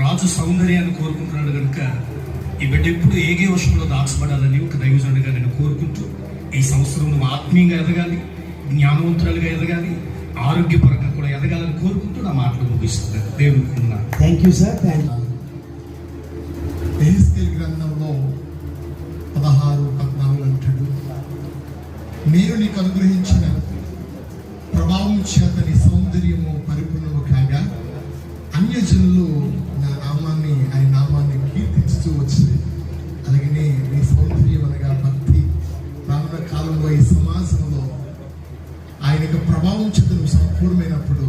రాజు సౌందర్యాన్ని కోరుకుంటున్నాడు కనుక ఈ బిడ్డ ఎప్పుడు ఏగే వర్షంలో దాచబడాలని ఒక దైవజనుడిగా నేను కోరుకుంటూ ఈ సంవత్సరం నువ్వు ఆత్మీయంగా ఎదగాలి, జ్ఞానవంతురాలుగా ఎదగాలి, ఆరోగ్యపరంగా కూడా ఎదగాలని కోరుకుంటూ నా మాటలు ముగిస్తున్నాను. దేవునికి థ్యాంక్ యూ సార్. యెహెజ్కేలు గ్రంథంలో 16:14 అంటాడు, నేను నీకు అనుగ్రహించిన ప్రభావం చేత నీ సౌందర్యము పరిపూర్ణము కాగా అన్యజనులు నా నామాన్ని ఆయన నామాన్ని కీర్తిస్తూ వచ్చాయి. అలాగనే నీ సౌందర్యం అనగా భక్తి రానున్న కాలంలో ఈ సమాజంలో ఆయన యొక్క ప్రభావం చేత నువ్వు సంపూర్ణమైనప్పుడు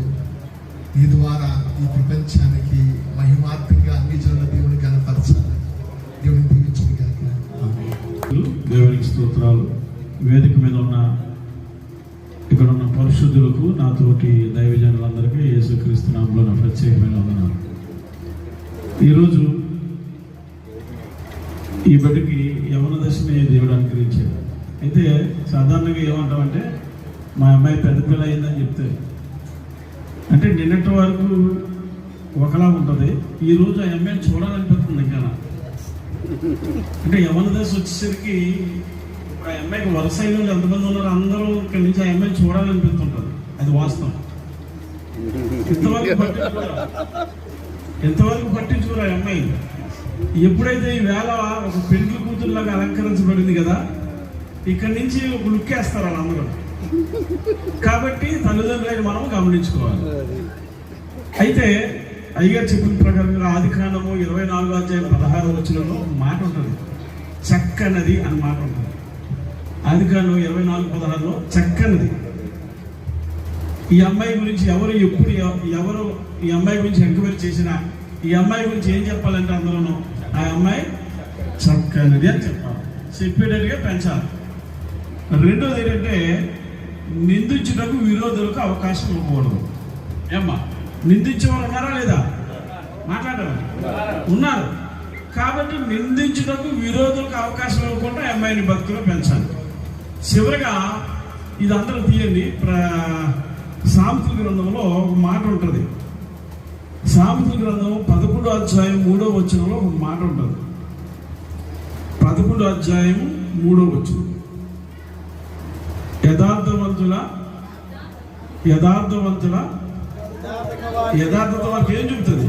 నీ ద్వారా ఈ ప్రపంచానికి మహిమార్థంగా అన్యజనుల దేవుని కనపరచాలి. దేవుని దీవించింది కాక. దేవునికి స్తోత్రాలు. వేదిక మీద ఉన్న ఇక్కడ ఉన్న పరిశుద్ధులకు, నాతోటి దైవజనులందరికీ యేసుక్రీస్తు నామములో నా ప్రత్యేకమైన వందనాలు. ఈరోజు ఈ బిడ్డకి యవన దశని దేవుడు అనుగ్రహించాడు. అయితే సాధారణంగా ఏమంటామంటే మా అమ్మాయి పెద్ద పిల్ల అయిందని చెప్తే, అంటే నిన్నటి వరకు ఒకలా ఉంటుంది, ఈరోజు ఆ అమ్మాయిని చూడాలనిపిస్తుంది. ఇంకా అంటే యవన దశ వచ్చేసరికి ఇప్పుడు ఆ అమ్మాయికి వరుస అయిన వాళ్ళు ఎంతమంది ఉన్నారు, అందరూ ఇక్కడి నుంచి ఆ అమ్మాయిని చూడాలనిపిస్తుంటుంది. అది వాస్తవం. ఎంతవరకు పట్టించుకోరు ఆ అమ్మాయి. ఎప్పుడైతే ఈ వేళ ఒక పెళ్లి కూతురులాగా అలంకరించబడింది కదా, ఇక్కడి నుంచి ఒక లుక్ వేస్తారు వాళ్ళందరూ. కాబట్టి తల్లిదండ్రులైన మనం గమనించుకోవాలి. అయితే అయ్యగారు చెప్పిన ప్రకారంగా ఆదికాండము 24:16 మాట ఉంటుంది, చక్కనది అని మాట ఉంటుంది. ఆదికాండం 24:16 చక్కనది. ఈ అమ్మాయి గురించి ఎవరు ఈ అమ్మాయి గురించి ఎంక్వైరీ చేసినా ఈ అమ్మాయి గురించి ఏం చెప్పాలంటే అందరూ ఆ అమ్మాయి చక్కనది అని చెప్పాలి, చెప్పేటట్టుగా పెంచాలి. రెండోది ఏంటంటే నిందించుటకు విరోధులకు అవకాశం ఇవ్వకూడదు. ఏమ్మా, నిందించేవారు ఉన్నారా లేదా? మాట్లాడారు, ఉన్నారు. కాబట్టి నిందించుటకు విరోధులకు అవకాశం ఇవ్వకుండా అమ్మాయిని భక్తులు పెంచాలి. చివరిగా ఇది అందరూ తీయండి, సామెతల గ్రంథంలో ఒక మాట ఉంటుంది. సామెతల గ్రంథం 11:3 ఒక మాట ఉంటుంది. 11:3 యథార్థత వరకు ఏం చెబుతుంది?